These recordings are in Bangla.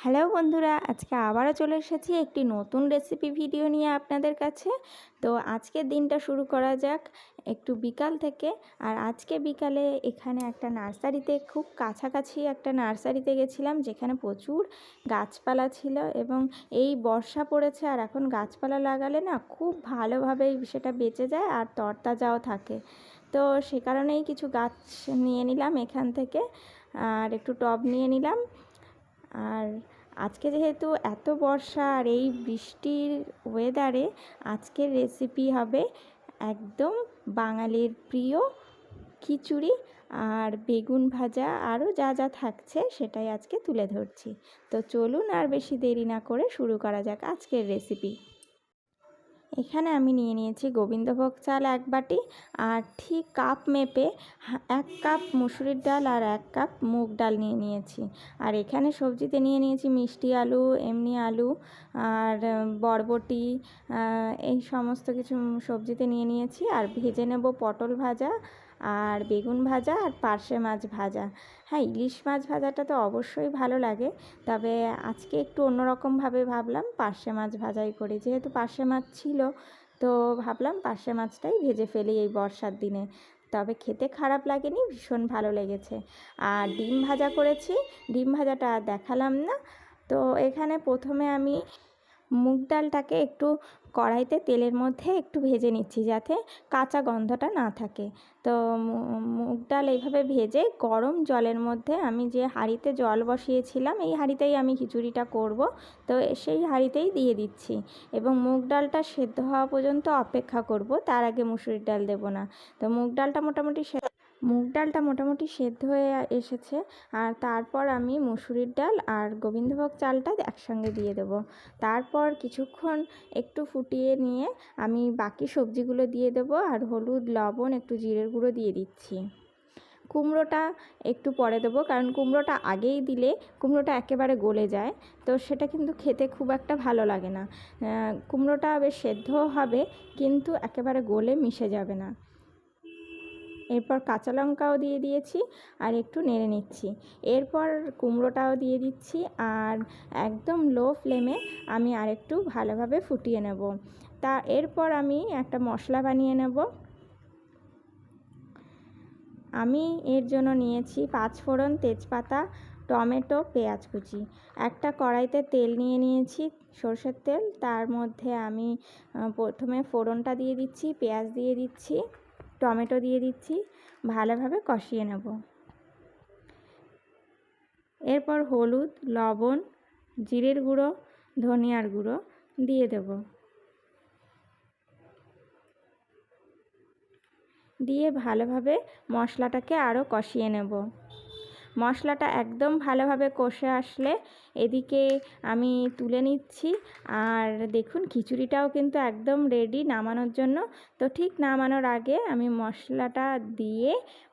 হ্যালো বন্ধুরা, আজকে আবারও চলে এসেছি একটি নতুন রেসিপি ভিডিও নিয়ে আপনাদের কাছে। তো আজকের দিনটা শুরু করা যাক একটু বিকাল থেকে। আর আজকে বিকালে এখানে একটা নার্সারিতে, খুব কাছাকাছি একটা নার্সারিতে গেছিলাম, যেখানে প্রচুর গাছপালা ছিল এবং এই বর্ষা পড়েছে আর এখন গাছপালা লাগালে না খুব ভালোভাবেই সেটা বেঁচে যায় আর তরতাজাও থাকে। তো সে কারণেই কিছু গাছ নিয়ে নিলাম এখান থেকে, আর একটু টব নিয়ে নিলাম। আর আজকে যেহেতু এত বর্ষা আর এই বৃষ্টির ওয়েদারে আজকের রেসিপি হবে একদম বাঙালির প্রিয় খিচুড়ি আর বেগুন ভাজা, আরও যা যা থাকছে সেটাই আজকে তুলে ধরছি। তো চলুন আর বেশি দেরি না করে শুরু করা যাক আজকের রেসিপি। এখানে আমি নিয়ে নিয়েছি গোবিন্দভোগ চাল 1 বাটি, আর ঠিক কাপ মেপে 1 কাপ মুসুরির ডাল আর 1 কাপ মুগ ডাল নিয়ে নিয়েছি। আর এখানে সবজিতে নিয়ে নিয়েছি মিষ্টি আলু, এমনি আলু আর বরবটি, এই সমস্ত কিছু সবজিতে নিয়ে নিয়েছি। আর ভেজে নেব পটল ভাজা আর বেগুন ভাজা আর পার্শে মাছ ভাজা। হ্যাঁ, ইলিশ মাছ ভাজাটা তো অবশ্যই ভালো লাগে, তবে আজকে একটু অন্যরকমভাবে ভাবলাম পার্শে মাছ ভাজাই করি। যেহেতু পার্শে মাছ ছিল, তো ভাবলাম পার্শে মাছটাই ভেজে ফেলি এই বর্ষার দিনে। তবে খেতে খারাপ লাগেনি, ভীষণ ভালো লেগেছে। আর ডিম ভাজা করেছি, ডিম ভাজাটা দেখালাম না। তো এখানে প্রথমে আমি মুগ ডালটাকে একটু কড়াইতে তেলের মধ্যে একটু ভেজে নিচ্ছি, যাতে কাঁচা গন্ধটা না থাকে। তো মুগ ডাল এইভাবে ভেজে গরম জলের মধ্যে, আমি যে হাঁড়িতে জল বসিয়েছিলাম এই হাঁড়িতেই আমি খিচুড়িটা করব, তো সেই হাঁড়িতেই দিয়ে দিচ্ছি এবং মুগ ডালটা সেদ্ধ হওয়া পর্যন্ত অপেক্ষা করব, তার আগে মুসুরির ডাল দেব না। তো মুগ ডালটা মোটামুটি সেদ্ধ হয়ে এসেছে, আর তারপর আমি মুসুরির ডাল আর গোবিন্দভোগ চালটা একসঙ্গে দিয়ে দেব। তারপর কিছুক্ষণ একটু ফুটিয়ে নিয়ে আমি বাকি সবজিগুলো দিয়ে দেব, আর হলুদ, লবণ, একটু জিরের গুঁড়ো দিয়ে দিচ্ছি। কুমড়োটা একটু পরে দেবো, কারণ কুমড়োটা আগেই দিলে কুমড়োটা একেবারে গলে যায়, তো সেটা কিন্তু খেতে খুব একটা ভালো লাগে না। কুমড়োটা বেশ সেদ্ধও হবে, কিন্তু একেবারে গলে মিশে যাবে না। এরপর কাঁচা লঙ্কাও দিয়ে দিয়েছি আর একটু নেড়ে নিচ্ছি। এরপর কুমড়োটাও দিয়ে দিচ্ছি, আর একদম লো ফ্লেমে আমি আরেকটু ভালোভাবে ফুটিয়ে নেব। এরপর আমি একটা মশলা বানিয়ে নেব। আমি এর জন্য নিয়েছি 5 ফোড়ন, তেজপাতা, টমেটো, পেঁয়াজ কুচি। একটা কড়াইতে তেল নিয়ে নিয়েছি, সরষের তেল। তার মধ্যে আমি প্রথমে ফোড়নটা দিয়ে দিচ্ছি, পেঁয়াজ দিয়ে দিচ্ছি, টমেটো দিয়ে দিচ্ছি, ভালোভাবে কষিয়ে নেব। এরপর হলুদ, লবণ, জিরের গুঁড়ো, ধনিয়ার গুঁড়ো দিয়ে দেব। দিয়ে ভালোভাবে মশলাটাকে আরও কষিয়ে নেব। মশলাটা একদম ভালোভাবে কষে আসলে এদিকে আমি তুলে নিচ্ছি। আর দেখুন, খিচুড়িটাও কিন্তু একদম রেডি নামানোর জন্য। তো ঠিক নামানোর আগে আমি মশলাটা দিয়ে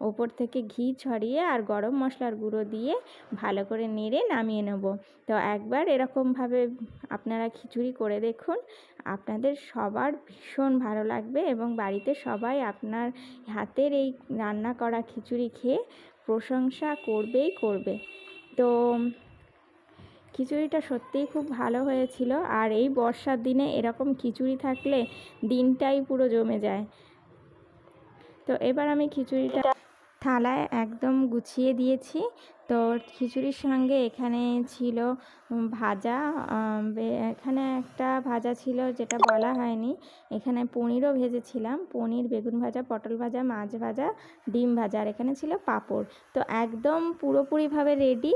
ওপর থেকে ঘি ছড়িয়ে আর গরম মশলার গুঁড়ো দিয়ে ভালো করে নেড়ে নামিয়ে নেব। তো একবার এরকমভাবে আপনারা খিচুড়ি করে দেখুন, আপনাদের সবার ভীষণ ভালো লাগবে এবং বাড়িতে সবাই আপনার হাতের এই রান্না করা খিচুড়ি খেয়ে প্রশংসা করবেই করবে। তো খিচুড়িটা সত্যিই খুব ভালো হয়েছিল, আর এই বর্ষার দিনে এরকম খিচুড়ি থাকলে দিনটাই পুরো জমে যায়। তো এবার আমি খিচুড়িটা থালায় একদম গুছিয়ে দিয়েছি। তো খিচুড়ির সঙ্গে এখানে ছিল ভাজা, এখানে একটা ভাজা ছিল যেটা বলা হয়নি, এখানে পনিরও ভেজেছিলাম, পনির, বেগুন ভাজা, পটল ভাজা, মাছ ভাজা, ডিম ভাজা, আর এখানে ছিল পাঁপড়। তো একদম পুরোপুরিভাবে রেডি।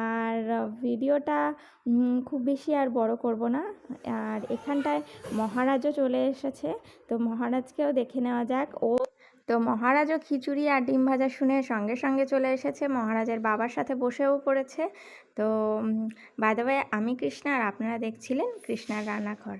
আর ভিডিওটা খুব বেশি আর বড় করব না। আর এখানটায় মহারাজও চলে এসেছে, তো মহারাজকেও দেখে নেওয়া যাক। তো মহারাজও খিচুড়ি আর ডিম ভাজা শুনে সঙ্গে সঙ্গে চলে এসেছে, মহারাজের বাবার সাথে বসেও পড়েছে। তো বাই দ্য ওয়ে, আমি কৃষ্ণা আর আপনারা দেখছিলেন কৃষ্ণার রান্নাঘর।